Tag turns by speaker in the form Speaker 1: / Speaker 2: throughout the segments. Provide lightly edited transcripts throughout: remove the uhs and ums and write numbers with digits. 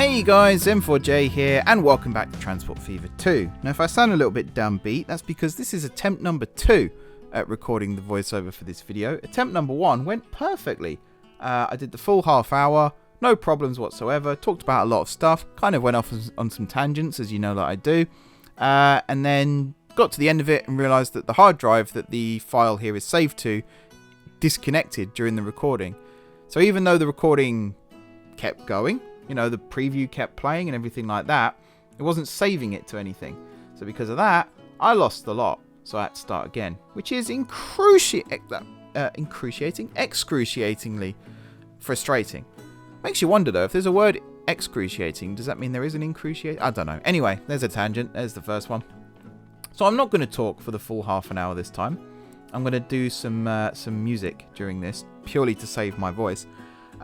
Speaker 1: Hey guys, M4J here, and welcome back to Transport Fever 2. Now if I sound a little bit downbeat, that's because this is attempt number 2 at recording the voiceover for this video. Attempt number 1 went perfectly. I did the full half hour, no problems whatsoever, talked about a lot of stuff, kind of went off on some tangents, as you know that I do, and then got to the end of it and realised that the hard drive that the file here is saved to disconnected during the recording. So even though the recording kept going, you know, the preview kept playing and everything like that, it wasn't saving it to anything. So because of that, I lost the lot. So I had to start again, which is excruciatingly frustrating. Makes you wonder though, if there's a word excruciating, does that mean there is an incruciating? I don't know. Anyway, there's a tangent. There's the first one. So I'm not going to talk for the full half an hour this time. I'm going to do some music during this, purely to save my voice.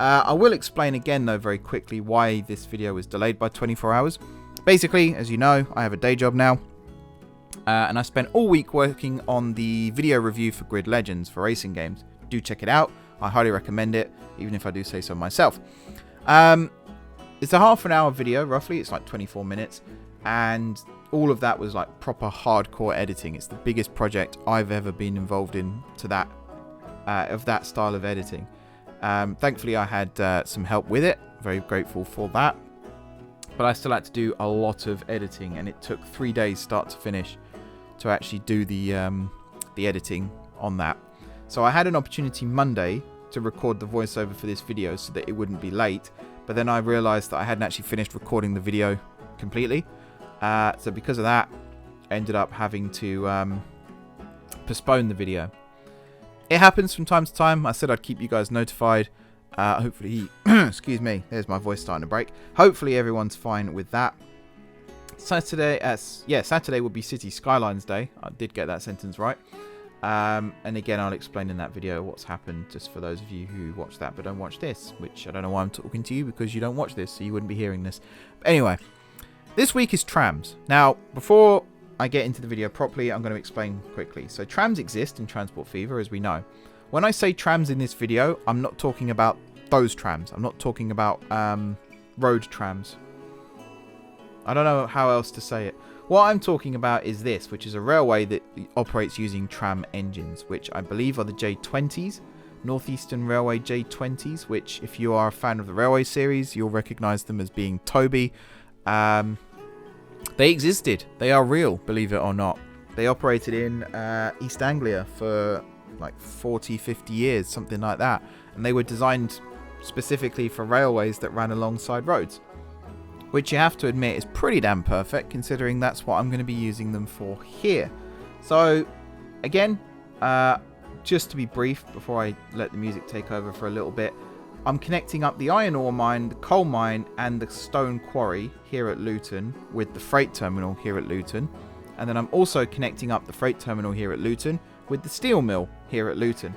Speaker 1: I will explain again though very quickly why this video was delayed by 24 hours. Basically, as you know, I have a day job now. And I spent all week working on the video review for Grid Legends for racing games. Do check it out. I highly recommend it, even if I do say so myself. It's a half an hour video, roughly. It's like 24 minutes. And all of that was like proper hardcore editing. It's the biggest project I've ever been involved in of that style of editing. Thankfully, I had some help with it. Very grateful for that. But I still had to do a lot of editing, and it took 3 days start to finish to actually do the editing on that. So I had an opportunity Monday to record the voiceover for this video so that it wouldn't be late. But then I realised that I hadn't actually finished recording the video completely. So because of that, I ended up having to postpone the video. It happens from time to time. I said I'd keep you guys notified. Hopefully, excuse me, there's my voice starting to break. Hopefully everyone's fine with that. Saturday will be City Skylines Day. I did get that sentence right. And again, I'll explain in that video what's happened, just for those of you who watch that but don't watch this, which I don't know why I'm talking to you, because you don't watch this, so you wouldn't be hearing this. But anyway, this week is Trams. Now, before I get into the video properly, I'm going to explain quickly. So Trams exist in Transport Fever, as we know. When I say trams in this video, I'm not talking about those trams. I'm not talking about road trams. I don't know how else to say it. What I'm talking about is this, which is a railway that operates using tram engines, which I believe are the J20s, Northeastern Railway J20s, which if you are a fan of the railway series, you'll recognise them as being Toby. They existed. They are real, believe it or not. They operated in East Anglia for like 40, 50 years, something like that. And they were designed specifically for railways that ran alongside roads, which you have to admit is pretty damn perfect, considering that's what I'm going to be using them for here. So, again, just to be brief, before I let the music take over for a little bit, I'm connecting up the iron ore mine, the coal mine, and the stone quarry here at Luton with the freight terminal here at Luton. And then I'm also connecting up the freight terminal here at Luton with the steel mill here at Luton.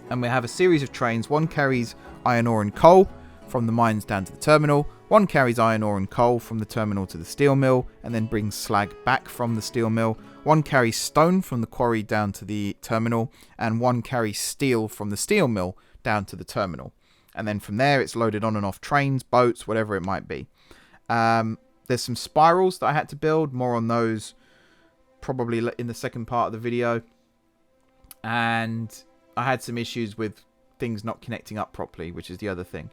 Speaker 1: And we have a series of trains. One carries iron ore and coal from the mines down to the terminal. One carries iron ore and coal from the terminal to the steel mill and then brings slag back from the steel mill. One carries stone from the quarry down to the terminal. And one carries steel from the steel mill down to the terminal. And then from there, it's loaded on and off trains, boats, whatever it might be. There's some spirals that I had to build. More on those probably in the second part of the video. And I had some issues with things not connecting up properly, which is the other thing.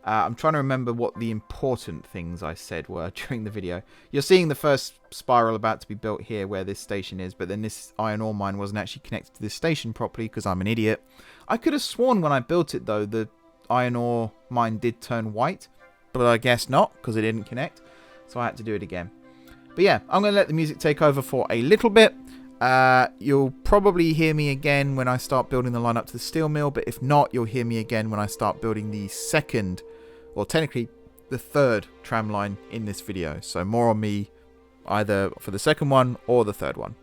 Speaker 1: I'm trying to remember what the important things I said were during the video. You're seeing the first spiral about to be built here where this station is, but then this iron ore mine wasn't actually connected to this station properly because I'm an idiot. I could have sworn when I built it, though, the iron ore mine did turn white, but I guess not, because it didn't connect, so I had to do it again. But yeah, I'm going to let the music take over for a little bit. You'll probably hear me again when I start building the line up to the steel mill, but if not, you'll hear me again when I start building the second, or technically the third tram line in this video. So more on me either for the second one or the third one.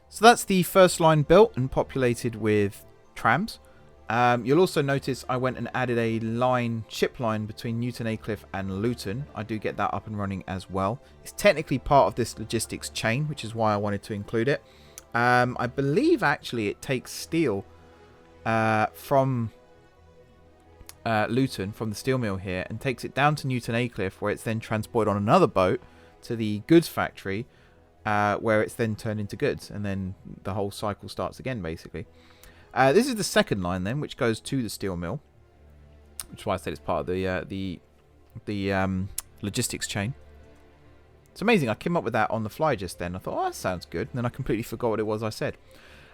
Speaker 1: So that's the first line built and populated with trams. You'll also notice I went and added a ship line between Newton Aycliffe and Luton. I do get that up and running as well. It's technically part of this logistics chain, which is why I wanted to include it. I believe actually it takes steel from Luton, from the steel mill here, and takes it down to Newton Aycliffe, where it's then transported on another boat to the goods factory, where it's then turned into goods, and then the whole cycle starts again, basically. This is the second line then, which goes to the steel mill, which is why I said it's part of the logistics chain. It's amazing. I came up with that on the fly just then. I thought, oh, that sounds good. And then I completely forgot what it was I said.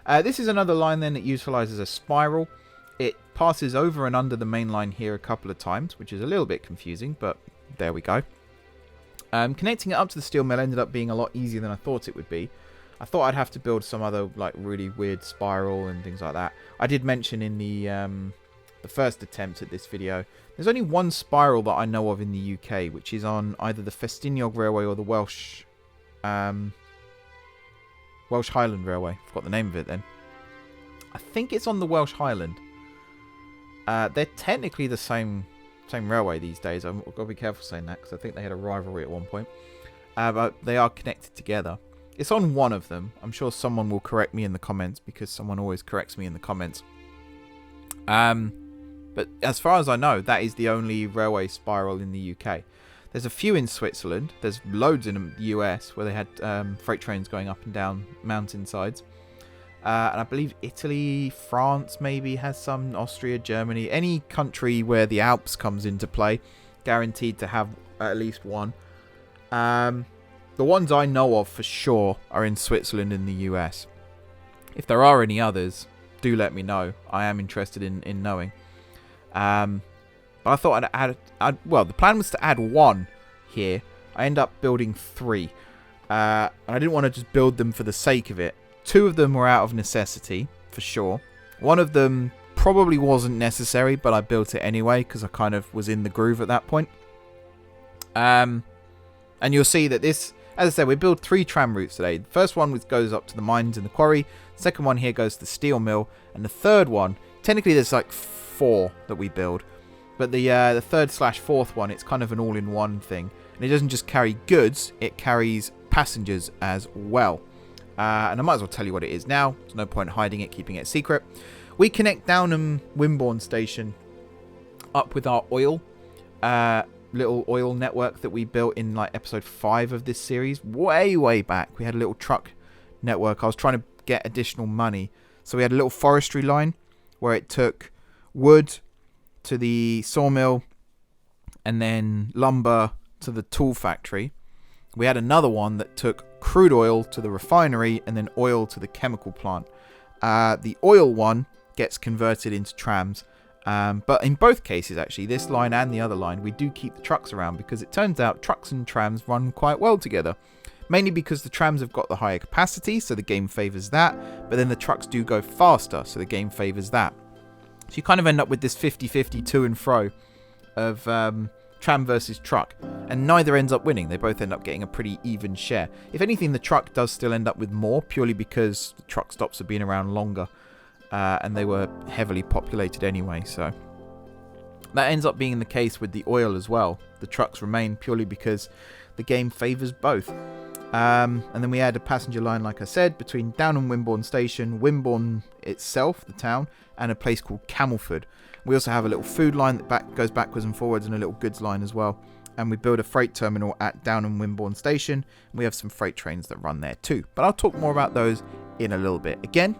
Speaker 1: This is another line then that utilizes a spiral. It passes over and under the main line here a couple of times, which is a little bit confusing, but there we go. Connecting it up to the steel mill ended up being a lot easier than I thought it would be. I thought I'd have to build some other like really weird spiral and things like that. I did mention in the first attempt at this video, there's only one spiral that I know of in the UK, which is on either the Festiniog Railway or the Welsh Highland Railway. Forgot the name of it then. I think it's on the Welsh Highland. They're technically the same railway these days. I've got to be careful saying that because I think they had a rivalry at one point. But they are connected together. It's on one of them. I'm sure someone will correct me in the comments because someone always corrects me in the comments. But as far as I know, that is the only railway spiral in the UK. There's a few in Switzerland. There's loads in the US where they had freight trains going up and down mountainsides. And I believe Italy, France maybe has some, Austria, Germany. Any country where the Alps comes into play, guaranteed to have at least one. The ones I know of for sure are in Switzerland and the US. If there are any others, do let me know. I am interested in knowing. But I thought I'd add... well, the plan was to add one here. I end up building 3. And I didn't want to just build them for the sake of it. 2 of them were out of necessity, for sure. One of them probably wasn't necessary, but I built it anyway because I kind of was in the groove at that point. And you'll see that this... as I said, we build 3 tram routes today. The first one goes up to the mines and the quarry. The second one here goes to the steel mill. And the third one, technically there's like 4 that we build. But the 3rd/4th one, it's kind of an all-in-one thing. And it doesn't just carry goods, it carries passengers as well. And I might as well tell you what it is now. There's no point hiding it, keeping it secret. We connect Downham Wimborne station up with our oil. Little oil network that we built in like episode 5 of this series. Way back. We had a little truck network. I was trying to get additional money. So we had a little forestry line where it took wood to the sawmill and then lumber to the tool factory. We had another one that took crude oil to the refinery and then oil to the chemical plant. The oil one gets converted into trams. But in both cases, actually, this line and the other line, we do keep the trucks around because it turns out trucks and trams run quite well together. Mainly because the trams have got the higher capacity, so the game favours that. But then the trucks do go faster, so the game favours that. So you kind of end up with this 50-50 to and fro of tram versus truck. And neither ends up winning. They both end up getting a pretty even share. If anything, the truck does still end up with more, purely because the truck stops have been around longer. And they were heavily populated anyway, so that ends up being the case with the oil as well. The trucks remain purely because the game favours both. And then we add a passenger line, like I said, between Downham Wimborne Station, Wimborne itself, the town, and a place called Camelford. We also have a little food line that goes backwards and forwards, and a little goods line as well. And we build a freight terminal at Downham Wimborne Station. We have some freight trains that run there too. But I'll talk more about those in a little bit. Again,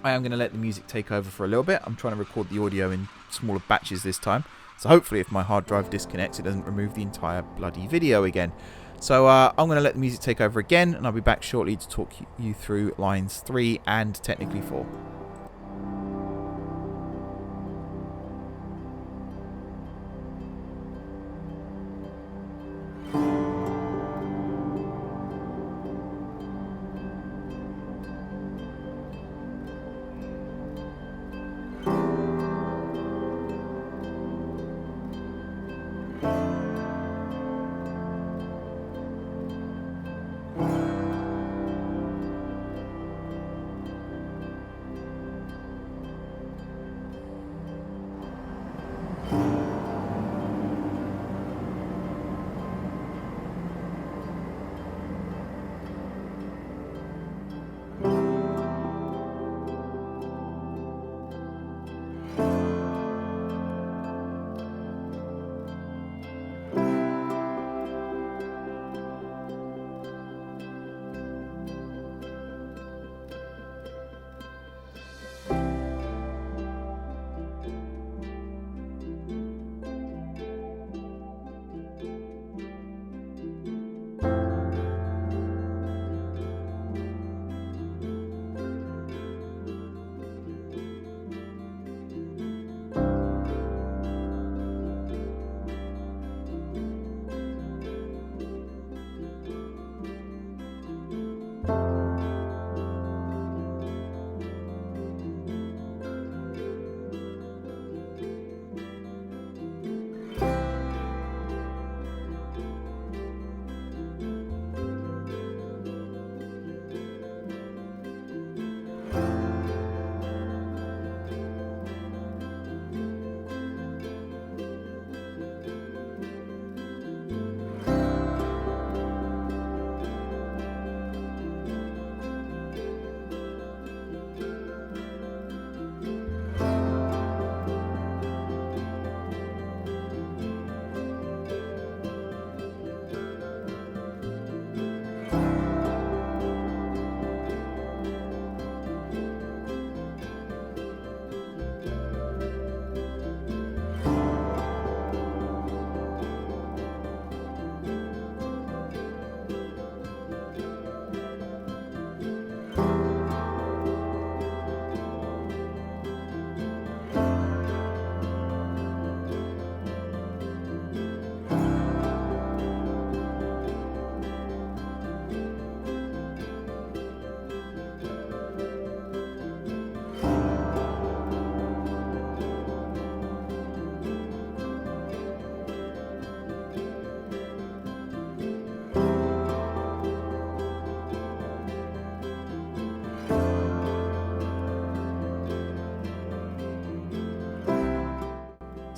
Speaker 1: I am going to let the music take over for a little bit. I'm trying to record the audio in smaller batches this time. So hopefully if my hard drive disconnects, it doesn't remove the entire bloody video again. So I'm going to let the music take over again, and I'll be back shortly to talk you through lines 3 and technically 4.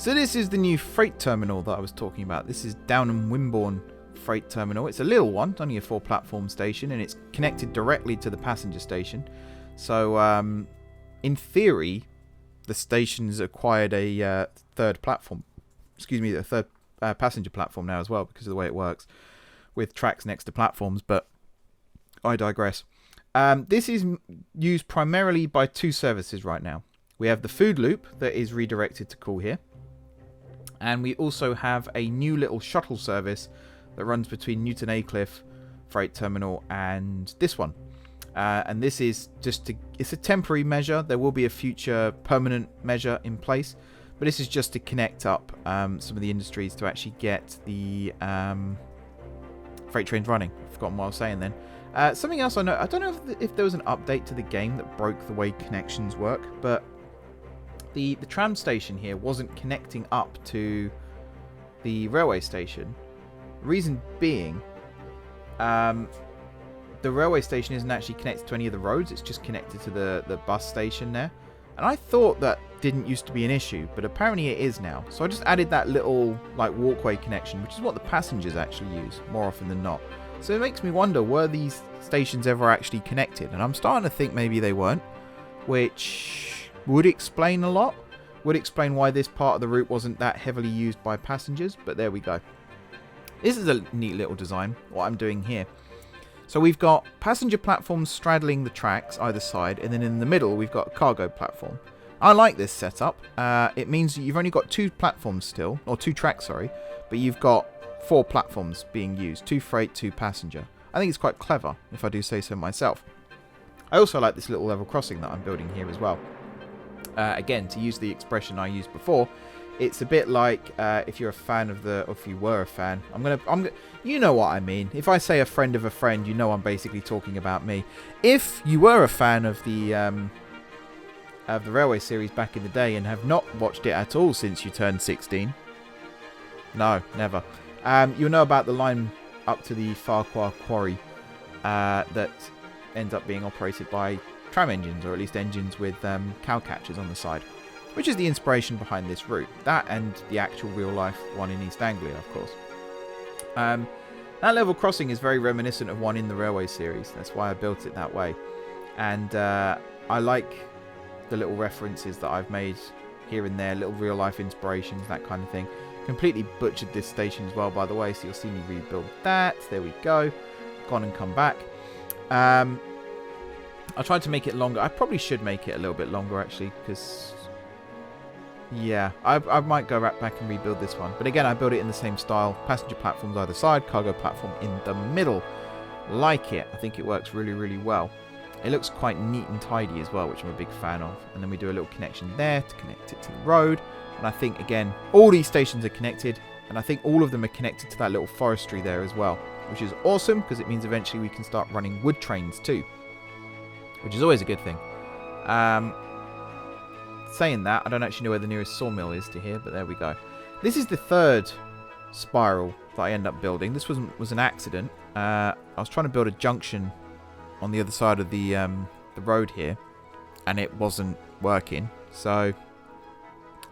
Speaker 1: So this is the new freight terminal that I was talking about. This is down in Wimborne freight terminal. It's a little one, only a 4-platform station, and it's connected directly to the passenger station. So in theory, the station's acquired a third platform. Excuse me, a third passenger platform now as well, because of the way it works with tracks next to platforms. But I digress. This is used primarily by 2 services right now. We have the food loop that is redirected to call here. And we also have a new little shuttle service that runs between Newton Aycliffe Freight Terminal and this one. And this is it's a temporary measure. There will be a future permanent measure in place. But this is just to connect up some of the industries to actually get the freight trains running. I've forgotten what I was saying then. Something else I know. I don't know if there was an update to the game that broke the way connections work, but the tram station here wasn't connecting up to the railway station. Reason being, the railway station isn't actually connected to any of the roads. It's just connected to the bus station there. And I thought that didn't used to be an issue, but apparently it is now. So I just added that little walkway connection, which is what the passengers actually use more often than not. So it makes me wonder, were these stations ever actually connected? And I'm starting to think maybe they weren't, which would explain a lot. Would explain why this part of the route wasn't that heavily used by passengers, but there we go. This is a neat little design, what I'm doing here. So we've got passenger platforms straddling the tracks either side, and then in the middle we've got a cargo platform. I like this setup. It means you've only got 2 platforms still, or 2 tracks, sorry, but you've got 4 platforms being used, 2 freight, 2 passenger. I think it's quite clever, if I do say so myself. I also like this little level crossing that I'm building here as well. Again, to use the expression I used before, it's a bit like if you're a fan of or if you were a fan, you know what I mean. If I say a friend of a friend, you know I'm basically talking about me. If you were a fan of the Railway series back in the day and have not watched it at all since you turned 16, no, never. You'll know about the line up to the Farquhar Quarry that ends up being operated by tram engines, or at least engines with cow catchers on the side, which is the inspiration behind this route. That and the actual real-life one in East Anglia, of course. That level crossing is very reminiscent of one in the Railway series. That's why I built it that way. And I like the little references that I've made here and there, little real-life inspirations, that kind of thing. Completely butchered this station as well, by the way, so you'll see me rebuild that. There we go. Gone and come back. I tried to make it longer. I probably should make it a little bit longer, actually, because yeah, I might go right back and rebuild this one. But again, I built it in the same style. Passenger platforms either side, cargo platform in the middle. Like it. I think it works really, really well. It looks quite neat and tidy as well, which I'm a big fan of. And then we do a little connection there to connect it to the road. And I think, again, all these stations are connected. And I think all of them are connected to that little forestry there as well, which is awesome because it means eventually we can start running wood trains too, which is always a good thing. Saying that, I don't actually know where the nearest sawmill is to here, but there we go. This is the 3rd spiral that I end up building. This was an accident. I was trying to build a junction on the other side of the road here, and it wasn't working. So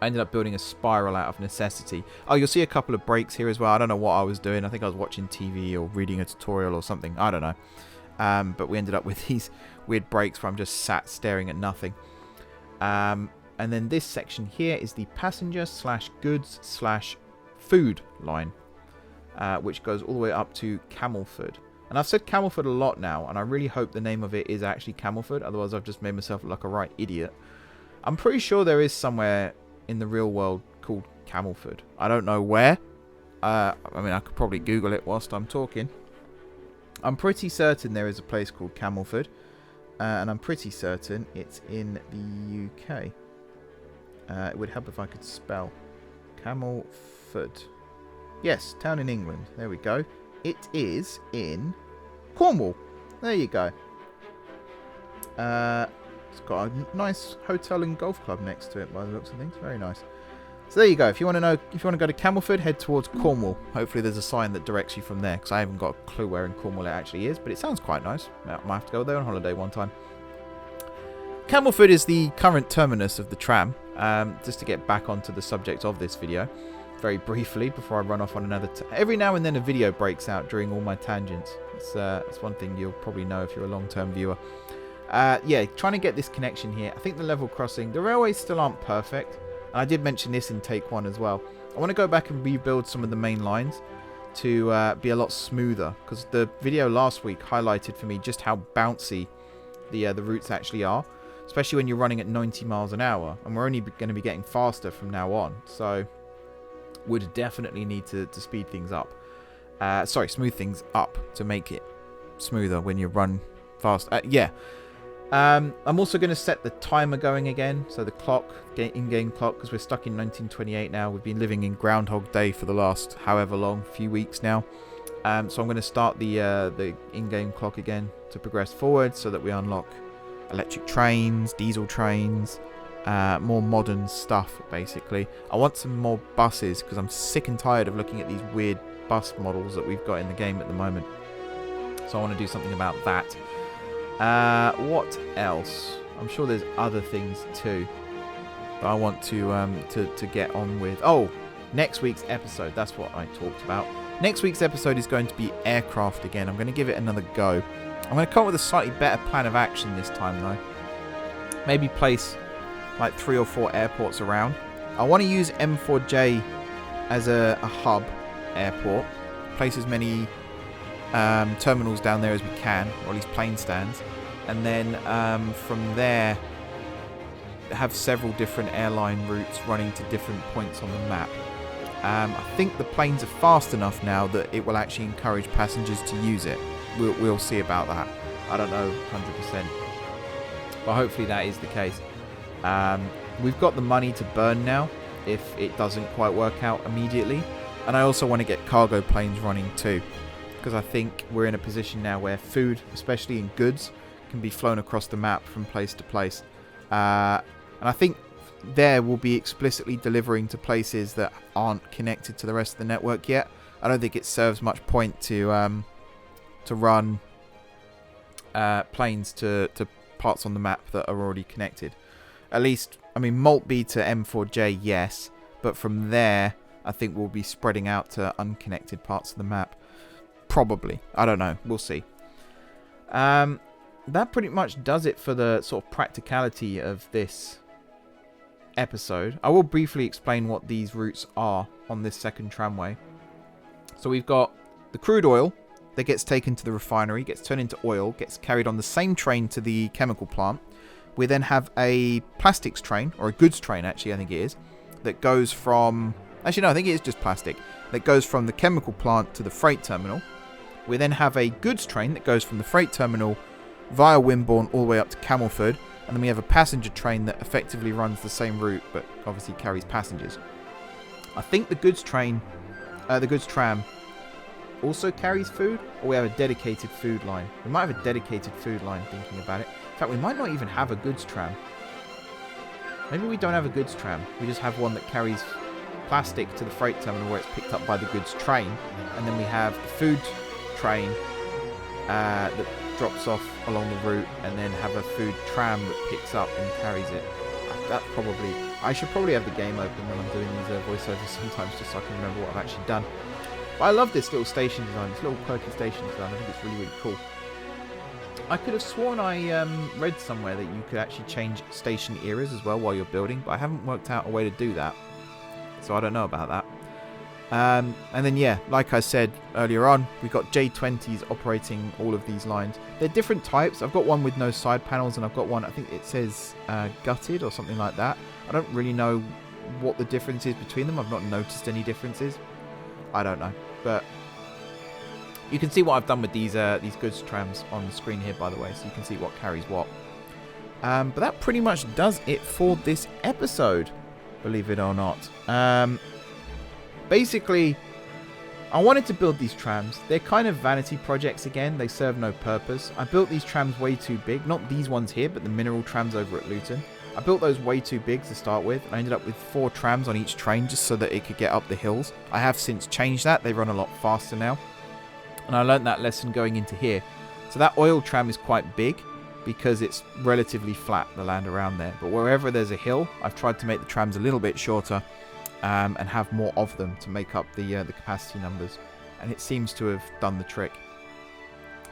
Speaker 1: I ended up building a spiral out of necessity. Oh, you'll see a couple of breaks here as well. I don't know what I was doing. I think I was watching TV or reading a tutorial or something. I don't know. But we ended up with these weird breaks where I'm just sat staring at nothing. And then this section here is the passenger/goods/food line, which goes all the way up to Camelford. And I've said Camelford a lot now, and I really hope the name of it is actually Camelford. Otherwise, I've just made myself look like a right idiot. I'm pretty sure there is somewhere in the real world called Camelford. I don't know where. I mean, I could probably Google it whilst I'm talking. I'm pretty certain there is a place called Camelford, and I'm pretty certain it's in the UK. It would help if I could spell Camelford. Yes, town in England. There we go. It is in Cornwall. There you go. It's got a nice hotel and golf club next to it by the looks of things. Very nice. So there you go. If you want to go to Camelford, head towards Cornwall. Hopefully there's a sign that directs you from there, because I haven't got a clue where in Cornwall it actually is, but it sounds quite nice. I might have to go there on holiday one time. Camelford is the current terminus of the tram. Just to get back onto the subject of this video, very briefly, before I run off on another... Every now and then a video breaks out during all my tangents. It's one thing you'll probably know if you're a long-term viewer. Yeah, trying to get this connection here. I think the level crossing... The railways still aren't perfect. And I did mention this in take 1 as well. I want to go back and rebuild some of the main lines to be a lot smoother. Because the video last week highlighted for me just how bouncy the routes actually are. Especially when you're running at 90 miles an hour. And we're only going to be getting faster from now on. So, would definitely need to speed things up. Smooth things up to make it smoother when you run fast. Yeah. I'm also going to set the timer going again. So the clock, in-game clock, because we're stuck in 1928 now. We've been living in Groundhog Day for the last however long, few weeks now. So I'm going to start the in-game clock again to progress forward so that we unlock electric trains, diesel trains, more modern stuff, basically. I want some more buses because I'm sick and tired of looking at these weird bus models that we've got in the game at the moment. So I want to do something about that. What else? I'm sure there's other things too that I want to get on with. Oh, next week's episode. That's what I talked about. Next week's episode is going to be aircraft again. I'm going to give it another go. I'm going to come up with a slightly better plan of action this time, though. Maybe place like 3 or 4 airports around. I want to use M4J as a hub airport. Place as many terminals down there as we can, or at least plane stands. And then from there, have several different airline routes running to different points on the map. I think the planes are fast enough now that it will actually encourage passengers to use it. We'll see about that. I don't know 100%. But hopefully that is the case. We've got the money to burn now if it doesn't quite work out immediately. And I also want to get cargo planes running too. Because I think we're in a position now where food, especially in goods, can be flown across the map from place to place. And I think there will be explicitly delivering to places that aren't connected to the rest of the network yet. I don't think it serves much point to run planes to parts on the map that are already connected. At least, I mean, Maltby to M4J, yes. But from there, I think we'll be spreading out to unconnected parts of the map. Probably. I don't know. We'll see. That pretty much does it for the sort of practicality of this episode. I will briefly explain what these routes are on this second tramway. So we've got the crude oil that gets taken to the refinery, gets turned into oil, gets carried on the same train to the chemical plant. We then have a plastics train, or a goods train actually, I think it is, that goes from... Actually, no, I think it is just plastic. That goes from the chemical plant to the freight terminal. We then have a goods train that goes from the freight terminal via Wimborne all the way up to Camelford. And then we have a passenger train that effectively runs the same route, but obviously carries passengers. I think the goods train, the goods tram, also carries food, or we have a dedicated food line. We might have a dedicated food line, thinking about it. In fact, we might not even have a goods tram. Maybe we don't have a goods tram. We just have one that carries plastic to the freight terminal where it's picked up by the goods train. And then we have the food train that drops off along the route, and then have a food tram that picks up and carries it. That probably... I should probably have the game open when I'm doing these voiceovers sometimes, just so I can remember what I've actually done. But I love this little station design, this little quirky station design. I think it's really, really cool. I could have sworn I read somewhere that you could actually change station eras as well while you're building, but I haven't worked out a way to do that. So I don't know about that. And then, yeah, like I said earlier on, we've got J20s operating all of these lines. They're different types. I've got one with no side panels, and I've got one, I think it says gutted or something like that. I don't really know what the difference is between them. I've not noticed any differences. I don't know. But you can see what I've done with these goods trams on the screen here, by the way, so you can see what carries what. But that pretty much does it for this episode, believe it or not. Basically, I wanted to build these trams. They're kind of vanity projects again. They serve no purpose. I built these trams way too big. Not these ones here, but the mineral trams over at Luton. I built those way too big to start with. I ended up with 4 trams on each train just so that it could get up the hills. I have since changed that. They run a lot faster now. And I learned that lesson going into here. So that oil tram is quite big because it's relatively flat, the land around there. But wherever there's a hill, I've tried to make the trams a little bit shorter and have more of them to make up the capacity numbers. And it seems to have done the trick.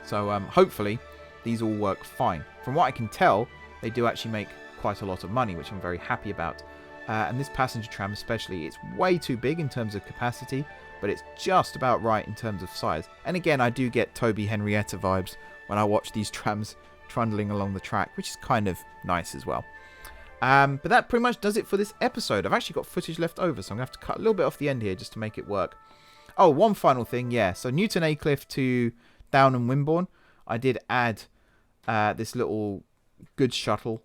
Speaker 1: So hopefully these all work fine. From what I can tell, they do actually make quite a lot of money, which I'm very happy about. And this passenger tram especially, it's way too big in terms of capacity, but it's just about right in terms of size. And again, I do get Toby Henrietta vibes when I watch these trams trundling along the track, which is kind of nice as well. But that pretty much does it for this episode. I've actually got footage left over, so I'm going to have to cut a little bit off the end here just to make it work. Oh, one final thing, yeah. So Newton Aycliffe to Downham Wimborne, I did add this little goods shuttle,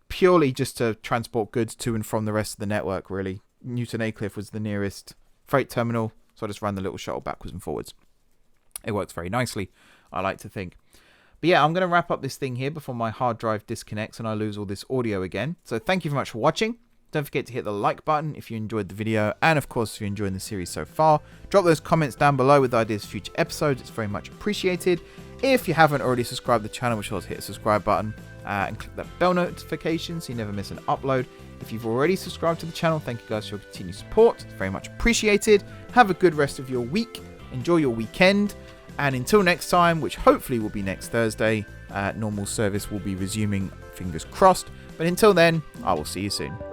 Speaker 1: purely just to transport goods to and from the rest of the network, really. Newton Aycliffe was the nearest freight terminal, so I just ran the little shuttle backwards and forwards. It works very nicely, I like to think. But yeah, I'm going to wrap up this thing here before my hard drive disconnects and I lose all this audio again. So thank you very much for watching. Don't forget to hit the like button if you enjoyed the video. And of course, if you're enjoying the series so far, drop those comments down below with ideas for future episodes. It's very much appreciated. If you haven't already subscribed to the channel, be sure to hit the subscribe button and click that bell notification so you never miss an upload. If you've already subscribed to the channel, thank you guys for your continued support. It's very much appreciated. Have a good rest of your week. Enjoy your weekend. And until next time, which hopefully will be next Thursday, normal service will be resuming, fingers crossed. But until then, I will see you soon.